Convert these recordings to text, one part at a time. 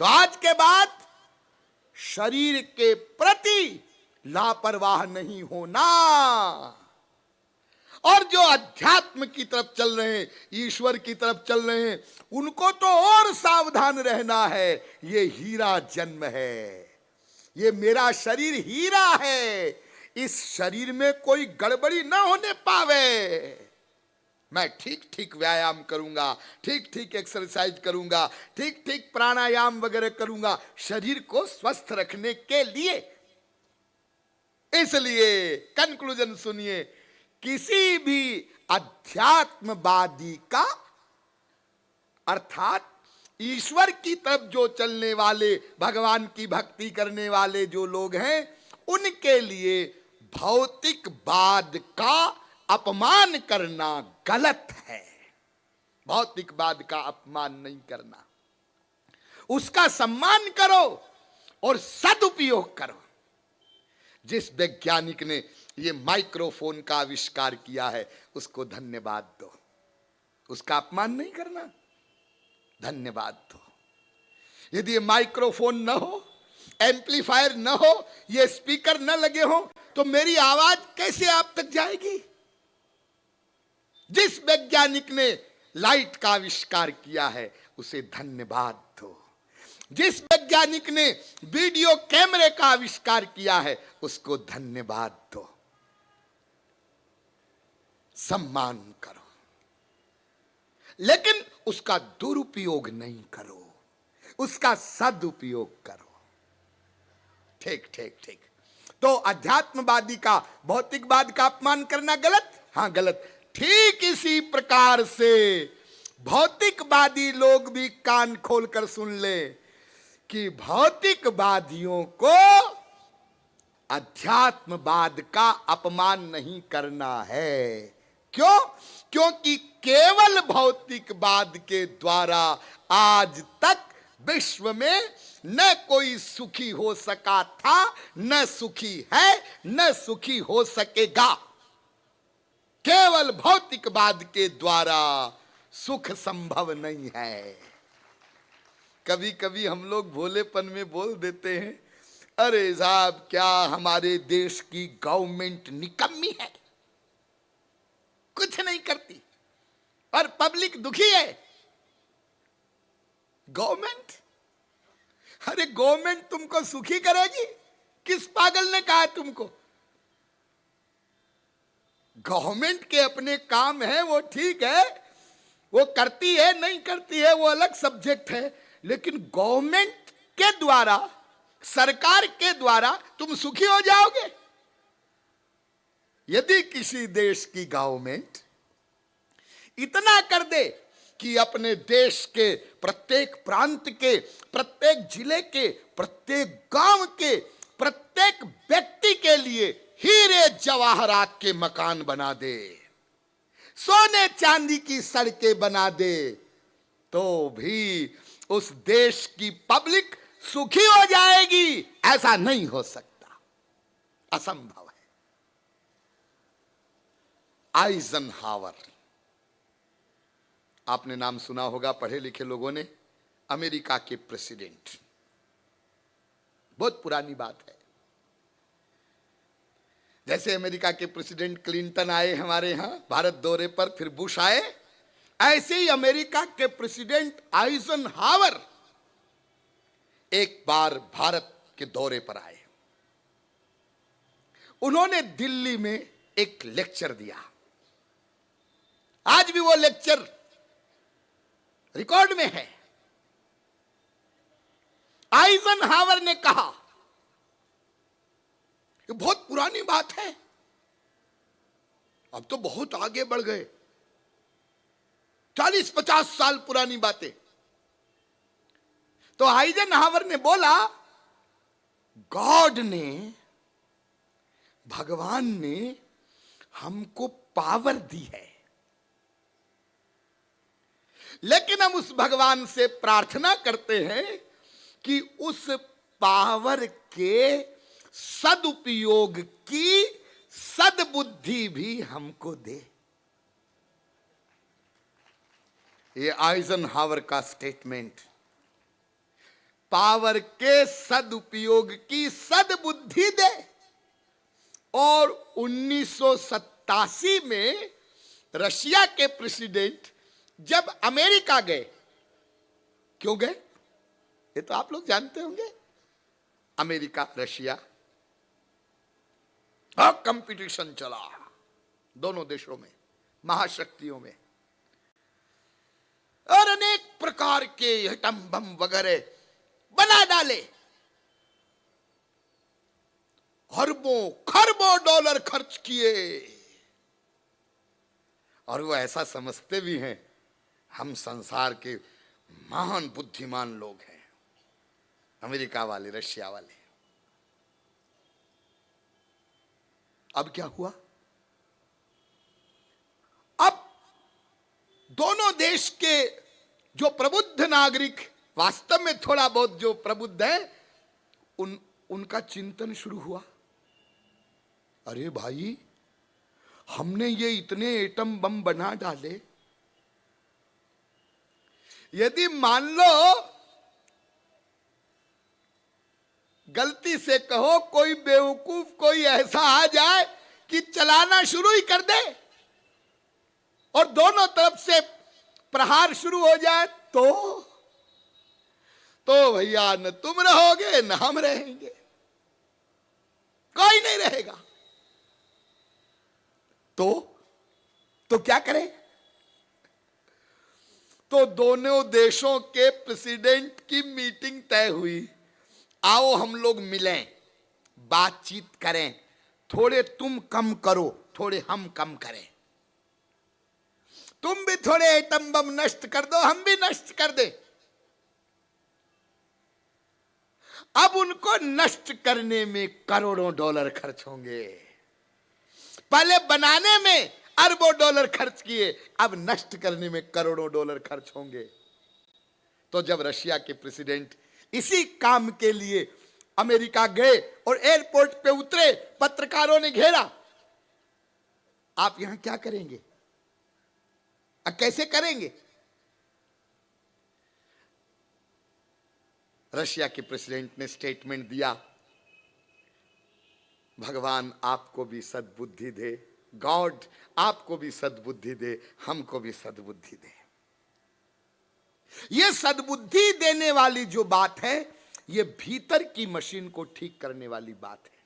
तो आज के बाद शरीर के प्रति लापरवाह नहीं होना, और जो अध्यात्म की तरफ चल रहे हैं, ईश्वर की तरफ चल रहे हैं, उनको तो और सावधान रहना है। ये हीरा जन्म है, ये मेरा शरीर हीरा है, इस शरीर में कोई गड़बड़ी ना होने पावे। मैं ठीक ठीक व्यायाम करूंगा, ठीक ठीक एक्सरसाइज करूंगा, ठीक ठीक प्राणायाम वगैरह करूंगा, शरीर को स्वस्थ रखने के लिए। इसलिए कंक्लूजन सुनिए, किसी भी अध्यात्मवादी का, अर्थात ईश्वर की तरफ जो चलने वाले, भगवान की भक्ति करने वाले जो लोग हैं, उनके लिए भौतिकवाद का अपमान करना गलत है। भौतिकवाद का अपमान नहीं करना, उसका सम्मान करो और सदुपयोग करो। जिस वैज्ञानिक ने ये माइक्रोफोन का आविष्कार किया है, उसको धन्यवाद दो, उसका अपमान नहीं करना, धन्यवाद दो। यदि ये माइक्रोफोन न हो, एम्पलीफायर न हो, ये स्पीकर न लगे हो, तो मेरी आवाज कैसे आप तक जाएगी? जिस वैज्ञानिक ने लाइट का आविष्कार किया है, उसे धन्यवाद दो। जिस वैज्ञानिक ने वीडियो कैमरे का आविष्कार किया है, उसको धन्यवाद दो, सम्मान करो, लेकिन उसका दुरुपयोग नहीं करो, उसका सदुपयोग करो। ठीक ठीक ठीक। तो अध्यात्मवादी का भौतिकवाद का अपमान करना गलत? हां गलत। ठीक इसी प्रकार से भौतिकवादी लोग भी कान खोलकर सुन ले कि भौतिकवादियों को अध्यात्मवाद का अपमान नहीं करना है। क्यों? क्योंकि केवल भौतिकवाद के द्वारा आज तक विश्व में न कोई सुखी हो सका था, न सुखी है, न सुखी हो सकेगा। केवल भौतिकवाद के द्वारा सुख संभव नहीं है। कभी कभी हम लोग भोलेपन में बोल देते हैं, अरे साहब क्या हमारे देश की गवर्नमेंट निकम्मी है, कुछ नहीं करती और पब्लिक दुखी है। गवर्नमेंट, अरे गवर्नमेंट तुमको सुखी करेगी? किस पागल ने कहा तुमको? गवर्नमेंट के अपने काम है, वो ठीक है, वो करती है नहीं करती है वो अलग सब्जेक्ट है, लेकिन गवर्नमेंट के द्वारा, सरकार के द्वारा तुम सुखी हो जाओगे? यदि किसी देश की गवर्नमेंट इतना कर दे कि अपने देश के प्रत्येक प्रांत के, प्रत्येक जिले के, प्रत्येक गांव के, प्रत्येक व्यक्ति के लिए हीरे जवाहरात के मकान बना दे, सोने चांदी की सड़कें बना दे, तो भी उस देश की पब्लिक सुखी हो जाएगी? ऐसा नहीं हो सकता, असंभव है। आइजनहावर, आपने नाम सुना होगा पढ़े लिखे लोगों ने, अमेरिका के प्रेसिडेंट, बहुत पुरानी बात है। जैसे अमेरिका के प्रेसिडेंट क्लिंटन आए हमारे यहां भारत दौरे पर, फिर बुश आए, ऐसे ही अमेरिका के प्रेसिडेंट आइजनहावर एक बार भारत के दौरे पर आए। उन्होंने दिल्ली में एक लेक्चर दिया, आज भी वो लेक्चर रिकॉर्ड में है। आइजनहावर ने कहा, ये बहुत पुरानी बात है, अब तो बहुत आगे बढ़ गए, 40-50 साल पुरानी बातें। तो आइजनहावर ने बोला, गॉड ने, भगवान ने हमको पावर दी है, लेकिन हम उस भगवान से प्रार्थना करते हैं कि उस पावर के सदुपयोग की सद्बुद्धि भी हमको दे। ये आइजनहावर का स्टेटमेंट। पावर के सदुपयोग की सद्बुद्धि दे। और 1987 में रशिया के प्रेसिडेंट जब अमेरिका गए, क्यों गए ये तो आप लोग जानते होंगे। अमेरिका रशिया और कंपटीशन चला दोनों देशों में, महाशक्तियों में, और अनेक प्रकार के एटम बम वगैरह बना डाले। अरबों खरबों डॉलर खर्च किए। और वो ऐसा समझते भी हैं हम संसार के महान बुद्धिमान लोग हैं, अमेरिका वाले, रशिया वाले। अब क्या हुआ? अब दोनों देश के जो प्रबुद्ध नागरिक, वास्तव में थोड़ा बहुत जो प्रबुद्ध है, उनका चिंतन शुरू हुआ। अरे भाई, हमने ये इतने एटम बम बना डाले, यदि मान लो गलती से कहो कोई बेवकूफ कोई ऐसा आ जाए कि चलाना शुरू ही कर दे और दोनों तरफ से प्रहार शुरू हो जाए, तो भैया न तुम रहोगे न हम रहेंगे, कोई नहीं रहेगा। तो क्या करें? तो दोनों देशों के प्रेसिडेंट की मीटिंग तय हुई। आओ हम लोग मिलें, बातचीत करें, थोड़े तुम कम करो, थोड़े हम कम करें। तुम भी थोड़े एटम बम नष्ट कर दो, हम भी नष्ट कर दें। अब उनको नष्ट करने में करोड़ों डॉलर खर्च होंगे। पहले बनाने में अरबों डॉलर खर्च किए, अब नष्ट करने में करोड़ों डॉलर खर्च होंगे। तो जब रशिया के प्रेसिडेंट इसी काम के लिए अमेरिका गए और एयरपोर्ट पे उतरे, पत्रकारों ने घेरा। आप यहां क्या करेंगे? कैसे करेंगे? रशिया के प्रेसिडेंट ने स्टेटमेंट दिया, भगवान आपको भी सद्बुद्धि दे, गॉड आपको भी सद्बुद्धि दे, हमको भी सद्बुद्धि दे। यह सद्बुद्धि देने वाली जो बात है, यह भीतर की मशीन को ठीक करने वाली बात है।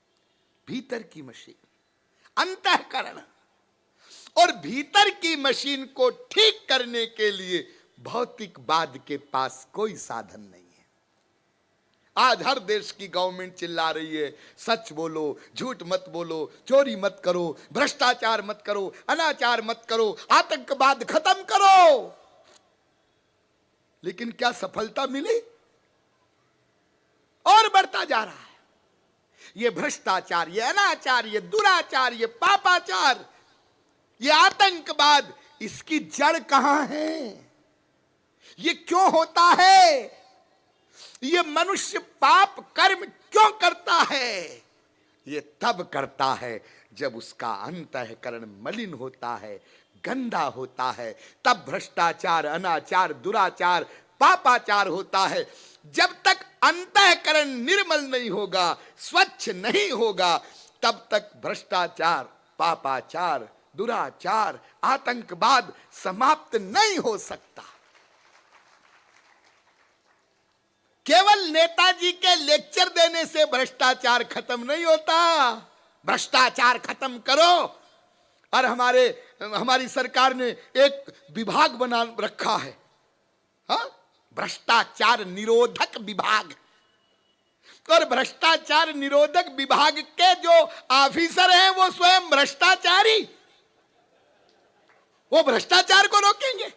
भीतर की मशीन, अंतःकरण। और भीतर की मशीन को ठीक करने के लिए भौतिकवाद के पास कोई साधन नहीं है। आज हर देश की गवर्नमेंट चिल्ला रही है, सच बोलो, झूठ मत बोलो, चोरी मत करो, भ्रष्टाचार मत करो, अनाचार मत करो, आतंकवाद खत्म करो। लेकिन क्या सफलता मिली? और बढ़ता जा रहा है ये भ्रष्टाचार, ये अनाचार, ये दुराचार, ये पापाचार, ये आतंकवाद। इसकी जड़ कहां है? ये क्यों होता है? ये मनुष्य पाप कर्म क्यों करता है? ये तब करता है जब उसका अंतःकरण मलिन होता है, गंदा होता है। तब भ्रष्टाचार, अनाचार, दुराचार, पापाचार होता है। जब तक अंतःकरण निर्मल नहीं होगा, स्वच्छ नहीं होगा, तब तक भ्रष्टाचार, पापाचार, दुराचार, आतंकवाद समाप्त नहीं हो सकता। केवल नेताजी के लेक्चर देने से भ्रष्टाचार खत्म नहीं होता। भ्रष्टाचार खत्म करो। और हमारी सरकार ने एक विभाग बना रखा है, हाँ, भ्रष्टाचार निरोधक विभाग। और भ्रष्टाचार निरोधक विभाग के जो ऑफिसर हैं वो स्वयं भ्रष्टाचारी, वो भ्रष्टाचार को रोकेंगे।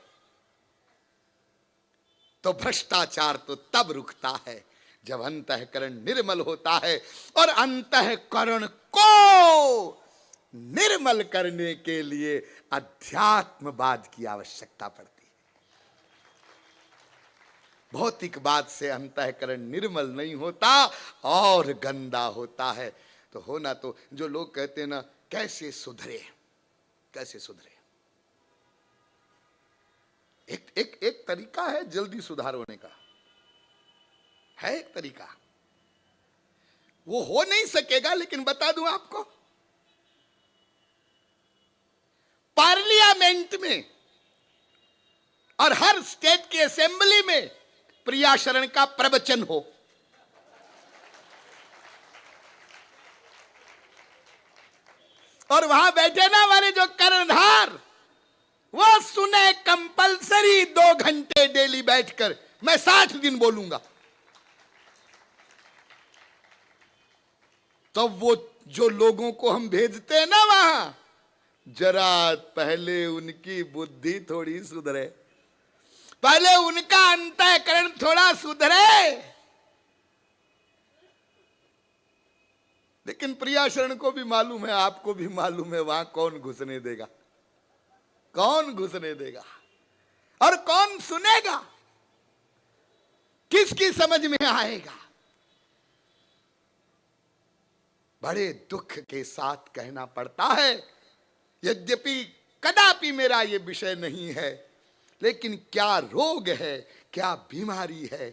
तो भ्रष्टाचार तो तब रुकता है जब अंतःकरण निर्मल होता है। और अंतःकरण को निर्मल करने के लिए अध्यात्मवाद की आवश्यकता पड़ती है। भौतिकवाद से अंतःकरण निर्मल नहीं होता और गंदा होता है। तो होना तो जो लोग कहते हैं ना, कैसे सुधरे, कैसे सुधरे। एक तरीका है जल्दी सुधार होने का। है एक तरीका। वो हो नहीं सकेगा, लेकिन बता दूं आपको, पार्लियामेंट में और हर स्टेट की असेंबली में प्रिया शरण का प्रवचन हो, और वहां बैठे ना हमारे जो कर्णधार, वो सुने कंपलसरी 2 घंटे डेली बैठकर। मैं 60 दिन बोलूंगा, तो वो जो लोगों को हम भेजते हैं ना वहां, जरा पहले उनकी बुद्धि थोड़ी सुधरे, पहले उनका अंतःकरण थोड़ा सुधरे। लेकिन प्रिया शरण को भी मालूम है, आपको भी मालूम है, वहां कौन घुसने देगा, कौन घुसने देगा और कौन सुनेगा, किसकी समझ में आएगा। बड़े दुख के साथ कहना पड़ता है, यद्यपि कदापि मेरा ये विषय नहीं है, लेकिन क्या रोग है, क्या बीमारी है,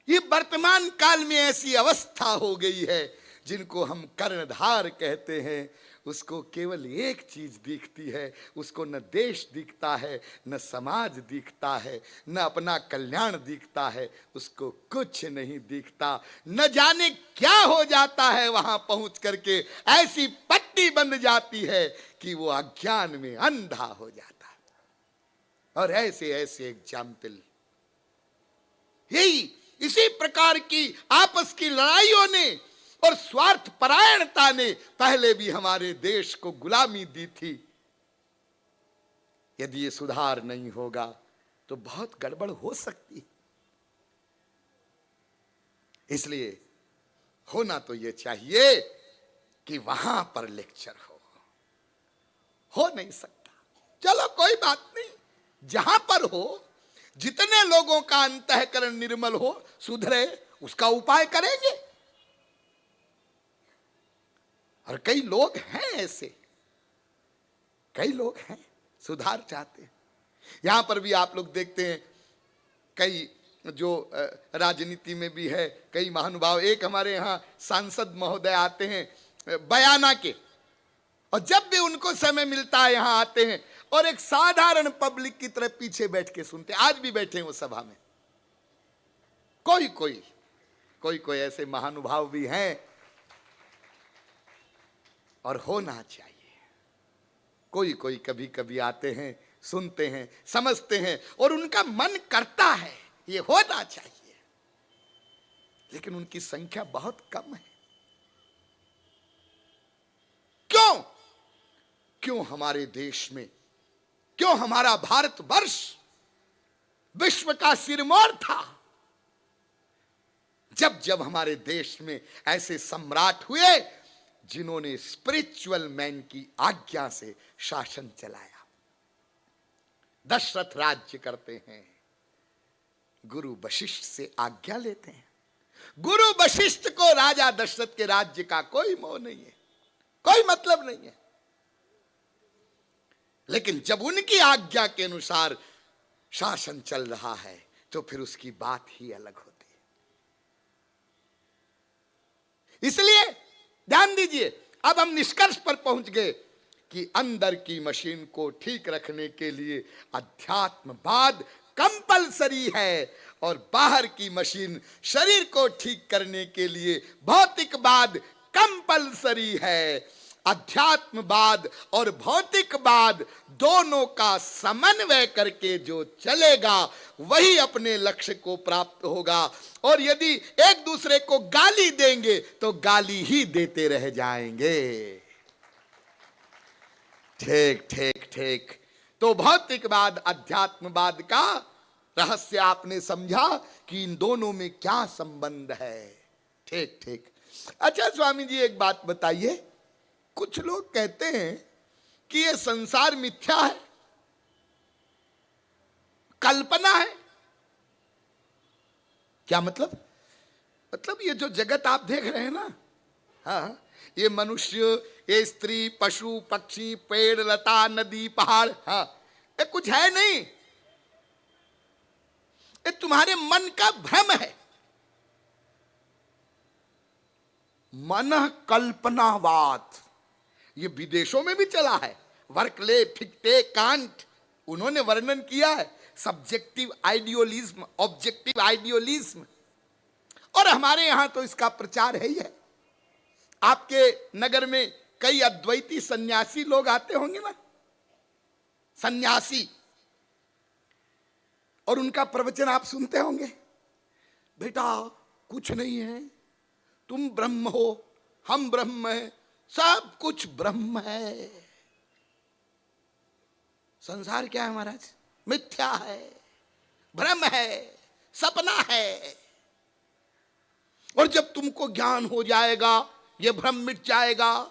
ये वर्तमान काल में ऐसी अवस्था हो गई है, जिनको हम कर्णधार कहते हैं, उसको केवल एक चीज दिखती है, उसको न देश दिखता है, न समाज दिखता है, न अपना कल्याण दिखता है, उसको कुछ नहीं दिखता। न जाने क्या हो जाता है वहां पहुंच करके, ऐसी पट्टी बंध जाती है कि वो अज्ञान में अंधा हो जाता है। और ऐसे ऐसे एग्जाम्पल, यही इसी प्रकार की आपस की लड़ाइयों ने और स्वार्थ परायणता ने पहले भी हमारे देश को गुलामी दी थी। यदि ये सुधार नहीं होगा तो बहुत गड़बड़ हो सकती है। इसलिए होना तो ये चाहिए कि वहां पर लेक्चर हो नहीं सकता। चलो कोई बात नहीं, जहां पर हो, जितने लोगों का अंतःकरण निर्मल हो, सुधरे, उसका उपाय करेंगे। और कई लोग हैं ऐसे, कई लोग हैं सुधार चाहते हैं। यहां पर भी आप लोग देखते हैं, कई जो राजनीति में भी है, कई महानुभाव, एक हमारे यहां सांसद महोदय आते हैं बयाना के, और जब भी उनको समय मिलता है यहां आते हैं और एक साधारण पब्लिक की तरह पीछे बैठ के सुनते हैं। आज भी बैठे हैं वो सभा में। कोई ऐसे महानुभाव भी हैं, और होना चाहिए। कोई कभी कभी आते हैं, सुनते हैं, समझते हैं, और उनका मन करता है ये होना चाहिए, लेकिन उनकी संख्या बहुत कम है। क्यों हमारे देश में, क्यों हमारा भारतवर्ष विश्व का सिरमौर था? जब हमारे देश में ऐसे सम्राट हुए जिन्होंने स्पिरिचुअल मैन की आज्ञा से शासन चलाया। दशरथ राज्य करते हैं, गुरु वशिष्ठ से आज्ञा लेते हैं। गुरु वशिष्ठ को राजा दशरथ के राज्य का कोई मोह नहीं है, कोई मतलब नहीं है। लेकिन जब उनकी आज्ञा के अनुसार शासन चल रहा है तो फिर उसकी बात ही अलग होती है। इसलिए ध्यान दीजिए, अब हम निष्कर्ष पर पहुंच गए कि अंदर की मशीन को ठीक रखने के लिए अध्यात्मवाद कंपलसरी है, और बाहर की मशीन शरीर को ठीक करने के लिए भौतिकवाद कंपलसरी है। अध्यात्मवाद और भौतिकवाद दोनों का समन्वय करके जो चलेगा वही अपने लक्ष्य को प्राप्त होगा। और यदि एक दूसरे को गाली देंगे तो गाली ही देते रह जाएंगे। ठीक। तो भौतिकवाद अध्यात्मवाद का रहस्य आपने समझा कि इन दोनों में क्या संबंध है। ठीक। अच्छा स्वामी जी, एक बात बताइए, कुछ लोग कहते हैं कि ये संसार मिथ्या है, कल्पना है। क्या मतलब? मतलब ये जो जगत आप देख रहे हैं ना, हाँ, ये मनुष्य, ये स्त्री, पशु, पक्षी, पेड़, लता, नदी, पहाड़, हाँ, ये कुछ है नहीं, ये तुम्हारे मन का भ्रम है। मनः कल्पनावाद, ये विदेशों में भी चला है। वर्कले, फिक्टे, कांट, उन्होंने वर्णन किया है सब्जेक्टिव आइडियोलिज्म, ऑब्जेक्टिव आइडियोलिज्म। और हमारे यहां तो इसका प्रचार है ही है। आपके नगर में कई अद्वैती सन्यासी लोग आते होंगे ना, सन्यासी, और उनका प्रवचन आप सुनते होंगे। बेटा कुछ नहीं है, तुम ब्रह्म हो, हम ब्रह्म हैं, सब कुछ ब्रह्म है। संसार क्या है महाराज? मिथ्या है, भ्रम है, सपना है। और जब तुमको ज्ञान हो जाएगा ये भ्रम मिट जाएगा।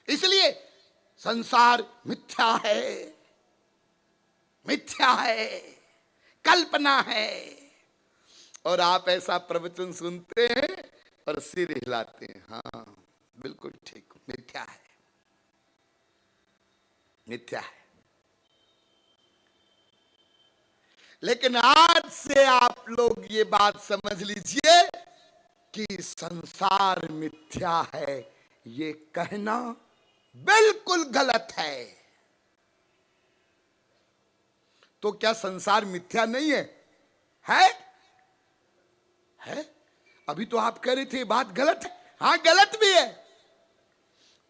इसलिए संसार मिथ्या है, मिथ्या है, कल्पना है। और आप ऐसा प्रवचन सुनते हैं और सिर हिलाते हैं, हाँ बिल्कुल ठीक, मिथ्या है, मिथ्या है। लेकिन आज से आप लोग ये बात समझ लीजिए कि संसार मिथ्या है, ये कहना बिल्कुल गलत है। तो क्या संसार मिथ्या नहीं है? है? है? अभी तो आप कह रहे थे बात गलत है। हाँ गलत भी है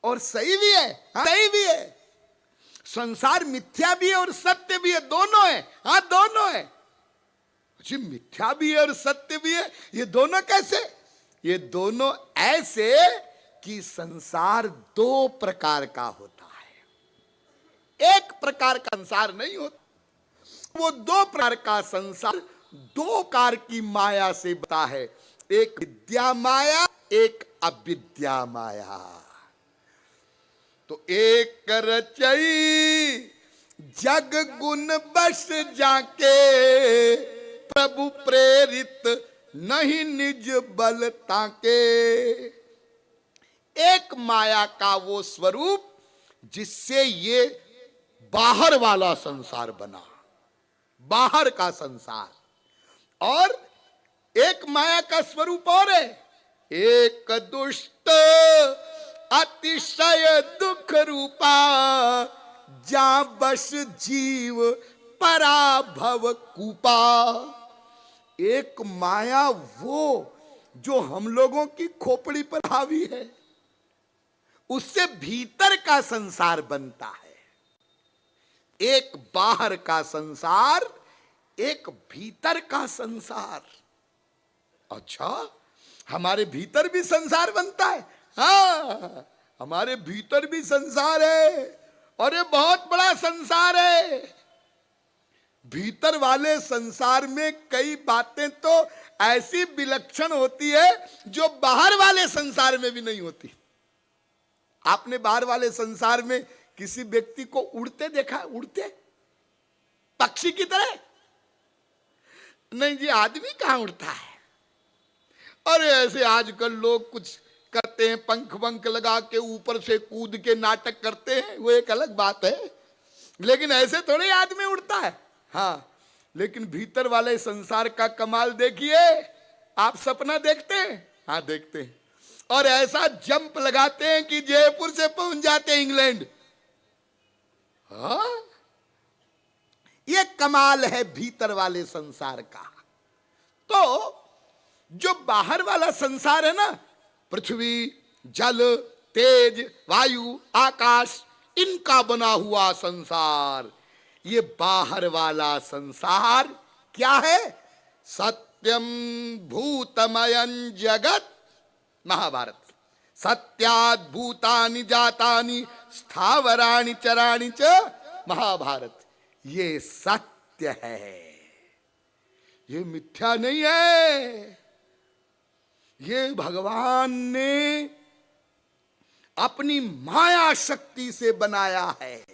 और सही भी है। हाँ, सही भी है। संसार मिथ्या भी है और सत्य भी है, दोनों है। हाँ दोनों है जी, मिथ्या भी है और सत्य भी है। ये दोनों कैसे? ये दोनों ऐसे कि संसार दो प्रकार का होता है, एक प्रकार का संसार नहीं होता। वो दो प्रकार का संसार दो कार की माया से बता है, एक विद्या माया, एक अविद्या माया। तो एक रचई जग गुण बस जाके, प्रभु प्रेरित नहीं निज बल ताके। एक माया का वो स्वरूप जिससे ये बाहर वाला संसार बना, बाहर का संसार। और एक माया का स्वरूप और है, एक दुष्ट अतिशय दुख रूपा, जा बस जीव पराभव कूपा। एक माया वो जो हम लोगों की खोपड़ी पर हावी है, उससे भीतर का संसार बनता है। एक बाहर का संसार, एक भीतर का संसार। अच्छा, हमारे भीतर भी संसार बनता है? हाँ, हमारे भीतर भी संसार है और ये बहुत बड़ा संसार है। भीतर वाले संसार में कई बातें तो ऐसी विलक्षण होती है जो बाहर वाले संसार में भी नहीं होती। आपने बाहर वाले संसार में किसी व्यक्ति को उड़ते देखा? उड़ते पक्षी की तरह? नहीं जी, आदमी कहां उड़ता है। अरे ऐसे आजकल लोग कुछ करते हैं, पंख वंख लगा के ऊपर से कूद के नाटक करते हैं, वो एक अलग बात है। लेकिन ऐसे थोड़े आदमी उड़ता है। हाँ, लेकिन भीतर वाले संसार का कमाल देखिए। आप सपना देखते हैं? हाँ देखते हैं। और ऐसा जंप लगाते हैं कि जयपुर से पहुंच जाते हैं इंग्लैंड। हाँ, ये कमाल है भीतर वाले संसार का। तो जो बाहर वाला संसार है ना, पृथ्वी, जल, तेज, वायु, आकाश, इनका बना हुआ संसार, ये बाहर वाला संसार क्या है? सत्यम भूतमयं जगत, महाभारत। सत्याद् भूतानि जातानि स्थावराणि चराणि च, महाभारत। ये सत्य है, ये मिथ्या नहीं है। ये भगवान ने अपनी माया शक्ति से बनाया है।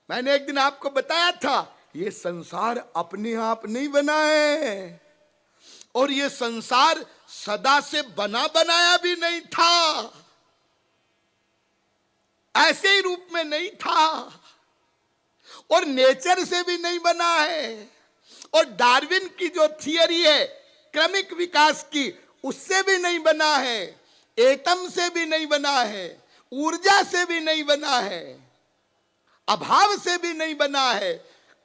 मैंने एक दिन आपको बताया था, ये संसार अपने आप नहीं बना है और ये संसार सदा से बना बनाया भी नहीं था, ऐसे ही रूप में नहीं था और नेचर से भी नहीं बना है। और डार्विन की जो थियरी है क्रमिक विकास की, उससे भी नहीं बना है। एटम से भी नहीं बना है, ऊर्जा से भी नहीं बना है, अभाव से भी नहीं बना है,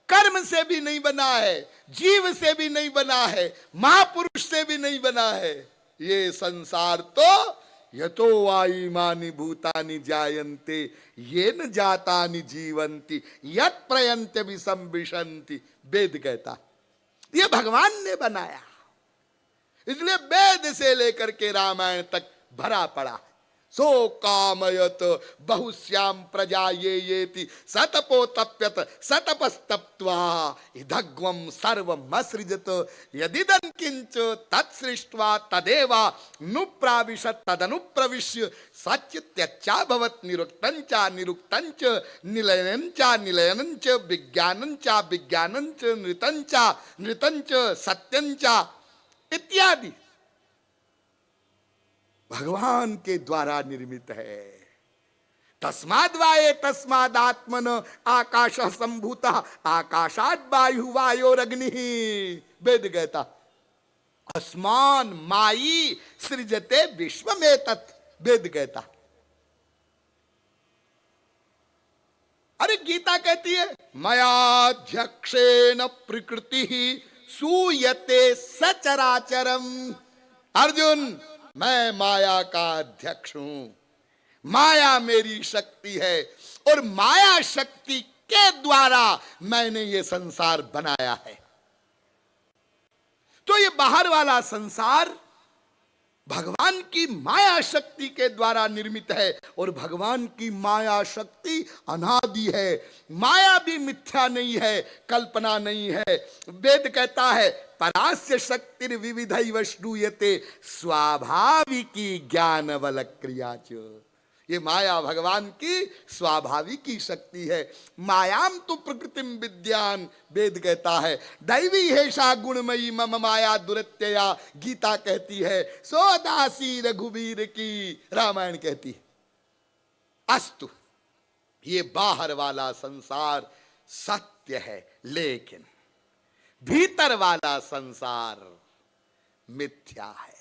कर्म से भी नहीं बना है, जीव से भी नहीं बना है, महापुरुष से भी नहीं बना है। ये संसार तो यतो वायुमानि भूतानि जायन्ते येन जातानि जीवन्ति यत् प्रयन्ते विसंविशन्ति, वेद कहता। ये भगवान ने बनाया, इसलिए वेद से लेकर के रामायण तक भरा पड़ा। सो कामयत बहुश्याम प्रजा येति सतपोतप्यत सतपस्तप्त्वा इदग्वम सर्वमसृजत यदिदं किंच तत्सृष्ट्वा तदेवा नुप्राविशत तदनुप्रविश्य सच्चित्यच्चा भवत् निरुक्तंचा निरुक्तंच निलयनंचा निलयनंच विज्ञानंचा विज्ञानंच नृतंचा नृतंच सत्यंचा इत्यादि भगवान के द्वारा निर्मित है। तस्माद् वाये तस्मादात्मन आकाश संभूता आकाशाद वायु वायोरग्नि, वेद कहता। अस्मान माई सृजते विश्वमेतत्, वेद कहता। अरे गीता कहती है मयाध्यक्षेण प्रकृति सूयते सचराचरम। अर्जुन, मैं माया का अध्यक्ष हूं, माया मेरी शक्ति है और माया शक्ति के द्वारा मैंने ये संसार बनाया है। तो ये बाहर वाला संसार भगवान की माया शक्ति के द्वारा निर्मित है और भगवान की माया शक्ति अनादि है। माया भी मिथ्या नहीं है, कल्पना नहीं है। वेद कहता है परास्य शक्तिर विविधैव श्रूयते स्वाभाविकी ज्ञान बल क्रिया च। ये माया भगवान की स्वाभाविक की शक्ति है। मायाम तो प्रकृतिम विद्यान, वेद कहता है। दैवी हेषा गुणमयी मम माया दुरत्यया, गीता कहती है। सो दासी रघुवीर की, रामायण कहती है। अस्तु, ये बाहर वाला संसार सत्य है, लेकिन भीतर वाला संसार मिथ्या है।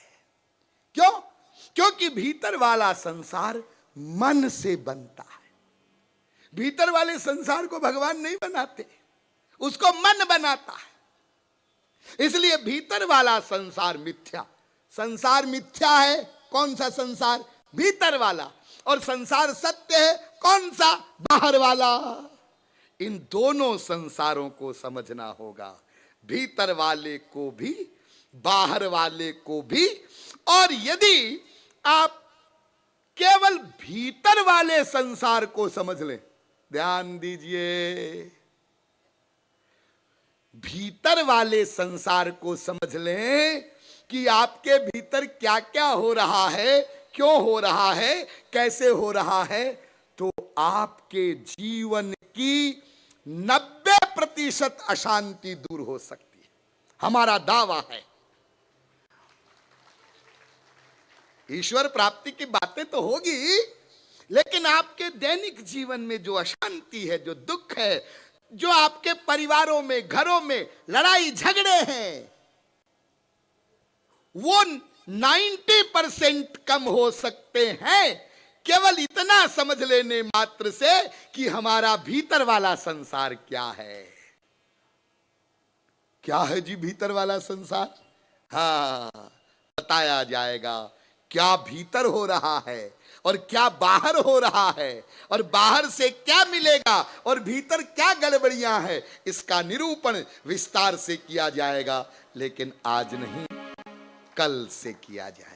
क्यों? क्योंकि भीतर वाला संसार मन से बनता है। भीतर वाले संसार को भगवान नहीं बनाते, उसको मन बनाता है। इसलिए भीतर वाला संसार मिथ्या। संसार मिथ्या है, कौन सा संसार? भीतर वाला। और संसार सत्य है, कौन सा? बाहर वाला। इन दोनों संसारों को समझना होगा, भीतर वाले को भी, बाहर वाले को भी। और यदि आप केवल भीतर वाले संसार को समझ लें, ध्यान दीजिए, भीतर वाले संसार को समझ लें कि आपके भीतर क्या क्या हो रहा है, क्यों हो रहा है, कैसे हो रहा है, तो आपके जीवन की 90% अशांति दूर हो सकती है। हमारा दावा है। ईश्वर प्राप्ति की बातें तो होगी, लेकिन आपके दैनिक जीवन में जो अशांति है, जो दुख है, जो आपके परिवारों में, घरों में लड़ाई झगड़े हैं, वो 90% कम हो सकते हैं केवल इतना समझ लेने मात्र से कि हमारा भीतर वाला संसार क्या है। क्या है जी भीतर वाला संसार? हाँ, बताया जाएगा क्या भीतर हो रहा है और क्या बाहर हो रहा है, और बाहर से क्या मिलेगा और भीतर क्या गड़बड़ियां हैं, इसका निरूपण विस्तार से किया जाएगा। लेकिन आज नहीं, कल से किया जाए।